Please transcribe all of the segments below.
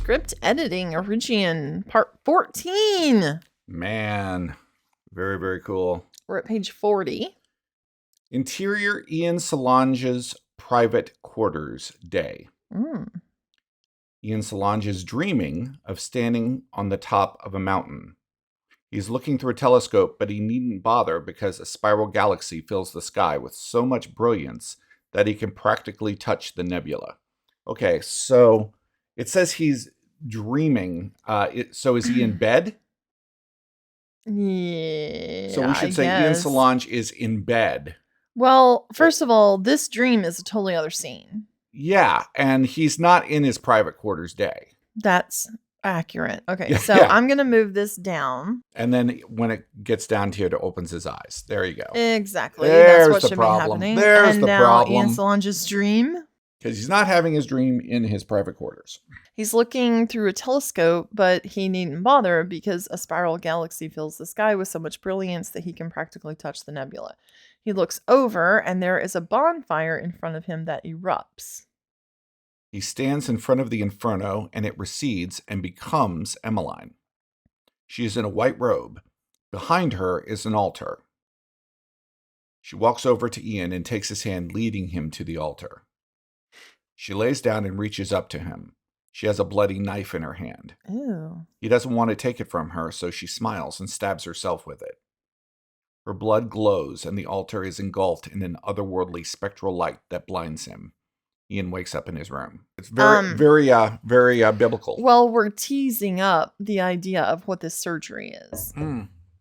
Script editing, Origian, part 14. Man, very, very cool. We're at page 40. Interior Ian Solange's private quarters day. Ian Solange is dreaming of standing on the top of a mountain. He's looking through a telescope, but he needn't bother because a spiral galaxy fills the sky with so much brilliance that he can practically touch the nebula. Okay, so it says he's dreaming. So is he in bed? Yeah. So we should say Ian Solange is in bed. Well, first of all, this dream is a totally other scene. Yeah, and he's not in his private quarters day. That's accurate. Okay, Yeah, so yeah. I'm going to move this down. And then when it gets down to it, it opens his eyes. There you go. Exactly. There's That's what the should problem. be happening. There's and the now problem. Ian Solange's dream. Because he's not having his dream in his private quarters. He's looking through a telescope, but he needn't bother because a spiral galaxy fills the sky with so much brilliance that he can practically touch the nebula. He looks over, and there is a bonfire in front of him that erupts. He stands in front of the inferno, and it recedes and becomes Emmeline. She is in a white robe. Behind her is an altar. She walks over to Ian and takes his hand, leading him to the altar. She lays down and reaches up to him. She has a bloody knife in her hand. Ew. He doesn't want to take it from her, so she smiles and stabs herself with it. Her blood glows, and the altar is engulfed in an otherworldly spectral light that blinds him. Ian wakes up in his room. It's very biblical. Well, we're teasing up the idea of what this surgery is,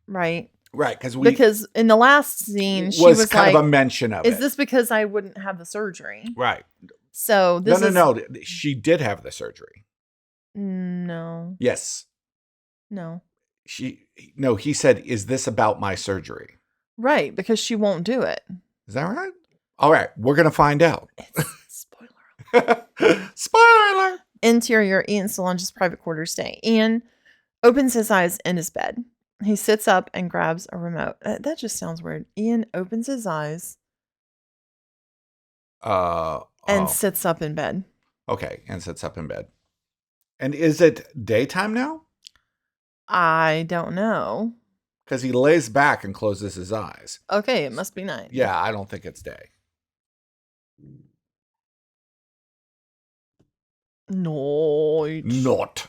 right? Right, because in the last scene, she was kind like, of a mention of "Is this because I wouldn't have the surgery?" Right. So this No. She did have the surgery. No. Yes. No. He said, "Is this about my surgery?" Right, because she won't do it. Is that right? All right, we're going to find out. Spoiler. Spoiler! Interior Ian Solange's private quarters day. Ian opens his eyes in his bed. He sits up and grabs a remote. That just sounds weird. Ian opens his eyes and sits up in bed. Okay, and sits up in bed. And is it daytime now? I don't know. Because he lays back and closes his eyes. Okay, it must be night. Yeah, I don't think it's day. Not.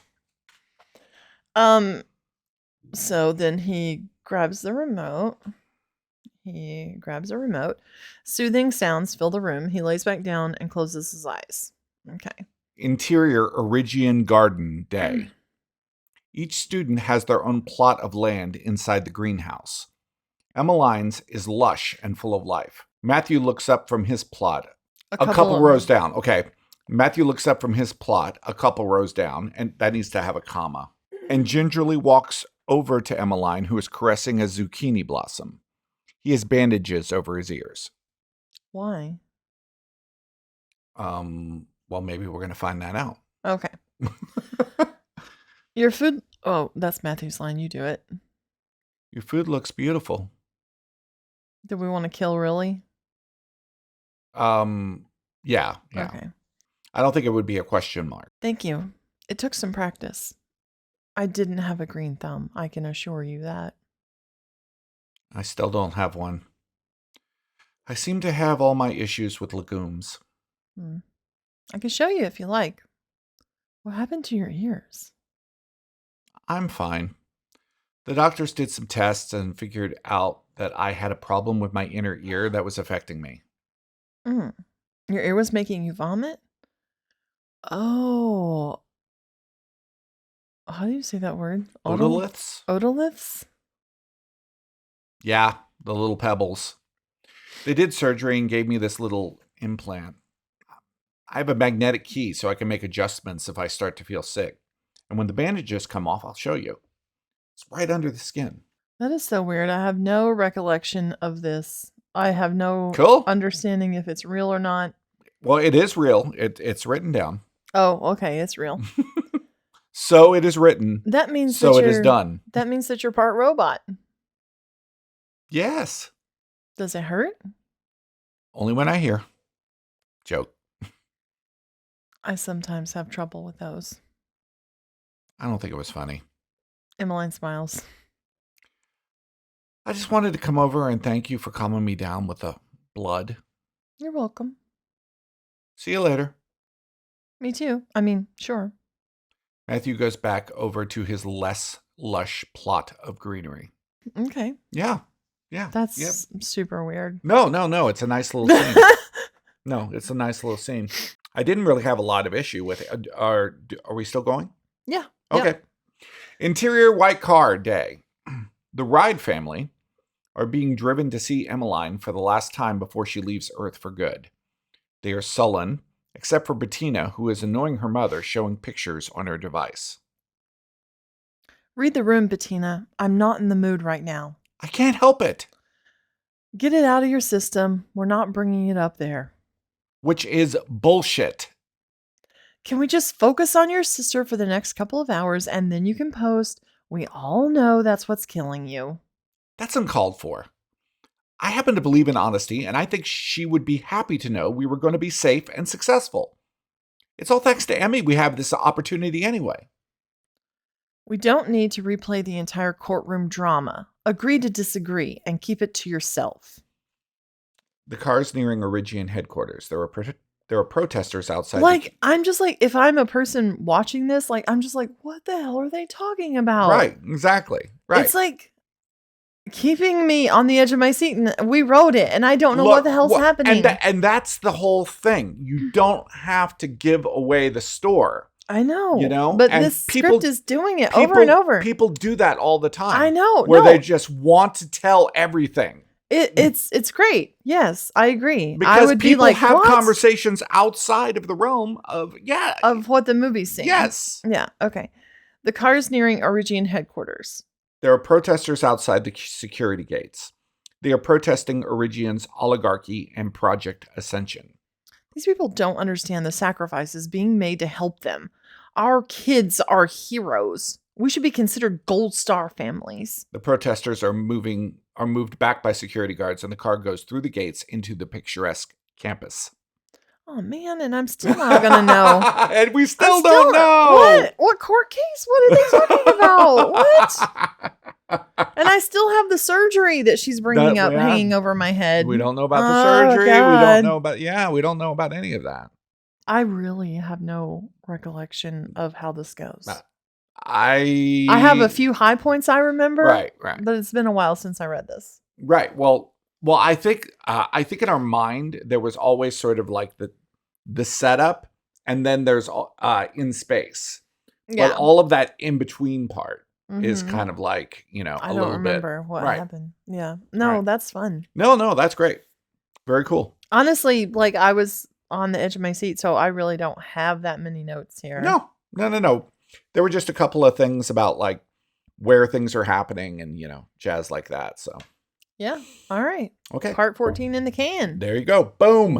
So then he grabs the remote. Soothing sounds fill the room. He lays back down and closes his eyes. Okay. Interior Origian garden day. Each student has their own plot of land inside the greenhouse. Emmeline's is lush and full of life. Matthew looks up from his plot a couple rows down. Okay. Matthew looks up from his plot a couple rows down, and that needs to have a comma, and gingerly walks over to Emmeline, who is caressing a zucchini blossom. He has bandages over his ears. Why? Well, maybe we're going to find that out. Okay. Your food... Oh, that's Matthew's line. You do it. Your food looks beautiful. Do we want to kill, really? Yeah. Okay. I don't think it would be a question mark. Thank you. It took some practice. I didn't have a green thumb. I can assure you that. I still don't have one. I seem to have all my issues with legumes. I can show you if you like. What happened to your ears? I'm fine. The doctors did some tests and figured out that I had a problem with my inner ear that was affecting me. Your ear was making you vomit? Oh. How do you say that word? Otoliths? Otoliths? Yeah, the little pebbles. They did surgery and gave me this little implant. I have a magnetic key so I can make adjustments if I start to feel sick. And when the bandages come off, I'll show you. It's right under the skin. That is so weird. I have no recollection of this. I have no understanding if it's real or not. Well, it is real. It's written down. Oh, okay. It's real. So it is written. That means so it is done. That means that you're part robot. Yes. Does it hurt? Only when I hear. Joke. I sometimes have trouble with those. I don't think it was funny. Emmeline smiles. I just wanted to come over and thank you for calming me down with the blood. You're welcome. See you later. Me too. I mean, sure. Matthew goes back over to his less lush plot of greenery. Okay. Yeah. Yeah. That's super weird. No. It's a nice little scene. No, it's a nice little scene. I didn't really have a lot of issue with it. Are we still going? Yeah. Okay. Yep. Interior white car day. The Ride family are being driven to see Emmeline for the last time before she leaves Earth for good. They are sullen, except for Bettina, who is annoying her mother, showing pictures on her device. Read the room, Bettina. I'm not in the mood right now. I can't help it. Get it out of your system. We're not bringing it up there. Which is bullshit. Can we just focus on your sister for the next couple of hours and then you can post? We all know that's what's killing you. That's uncalled for. I happen to believe in honesty, and I think she would be happy to know we were going to be safe and successful. It's all thanks to Emmy we have this opportunity anyway. We don't need to replay the entire courtroom drama. Agree to disagree and keep it to yourself. The car's nearing Origian headquarters. There are protesters outside. I'm just like, if I'm a person watching this, I'm just like, what the hell are they talking about? Right, exactly. Right. It's like keeping me on the edge of my seat, and we wrote it, and I don't know what the hell's happening. And that's the whole thing. You don't have to give away the store. I know. But this script is doing it over and over. People do that all the time. I know. Where they just want to tell everything. It's great. Yes, I agree. Because I would people be like, have what? conversations outside of the realm of what the movie's saying. Yes. Yeah. Okay. The car is nearing Origian headquarters. There are protesters outside the security gates. They are protesting Origian's oligarchy and Project Ascension. These people don't understand the sacrifices being made to help them. Our kids are heroes. We should be considered gold star families. The protesters are moved back by security guards, and the car goes through the gates into the picturesque campus. Oh, man, and I'm still not going to know. And we still don't know. What court case? What are they talking about? What? And I still have the surgery that she's bringing up hanging over my head. We don't know about the surgery. God. We don't know about any of that. I really have no recollection of how this goes. I have a few high points I remember. Right. But it's been a while since I read this. Right. Well, I think in our mind there was always sort of like the setup, and then there's in space. Yeah. But all of that in between part is kind of like, a I little don't remember what happened. Yeah. No, Right. that's fun. No, that's great. Very cool. Honestly, I was on the edge of my seat, so I really don't have that many notes here. No. There were just a couple of things about where things are happening and, jazz like that. So yeah. All right. Okay. Part 14 in the can. There you go. Boom.